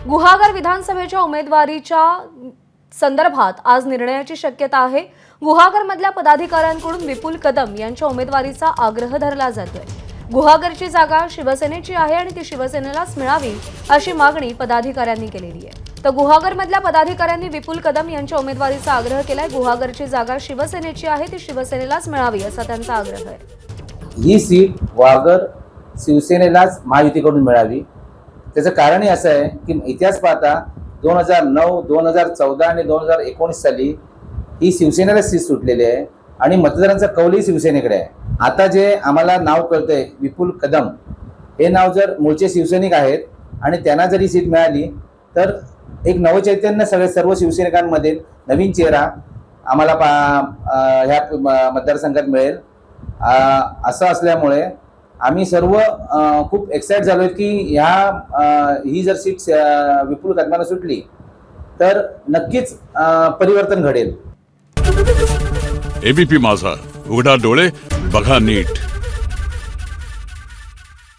गुहागर विधानसभेच्या उमेदवारीच्या संदर्भात आज निर्णयाची शक्यता आहे। गुहागरमधल्या पदाधिकाऱ्यांकडून विपुल कदम यांच्या उमेदवारीचा आग्रह धरला जातोय। गुहागरची जागा शिवसेनेची आहे आणि ती शिवसेनेलाच मिळावी अशी मागणी पदाधिकाऱ्यांनी केलेली आहे। तर गुहागरमधल्या पदाधिकाऱ्यांनी विपुल कदम यांच्या उमेदवारीचा आग्रह केलाय। गुहागरची जागा शिवसेनेची आहे, ती शिवसेनेलाच मिळावी असा त्यांचा आग्रह आहे। ही सीट गुहागर शिवसेनेलाच महायुतीकडून मिळावी। त्याचं कारणही असं आहे की इतिहास पाहता 2009, 2014 आणि 2019 साली ही शिवसेनेला सीट सुटलेली आहे आणि मतदारांचा कौलही शिवसेनेकडे आहे। आता जे आम्हाला नाव कळतंय विपुल कदम, हे नाव जर मूळचे शिवसैनिक आहेत आणि त्यांना जरी सीट मिळाली तर एक नवचैतन्य सर्व शिवसैनिकांमध्ये नवीन चेहरा आम्हाला ह्या मतदारसंघात मिळेल। असं असल्यामुळे आम्ही सर्व खूप एक्साइट झालोय की ही जर सीट विपुल कदमांना सुटली तर नक्कीच परिवर्तन घडेल। एबीपी माझा, उघडा डोळे बघा नीट।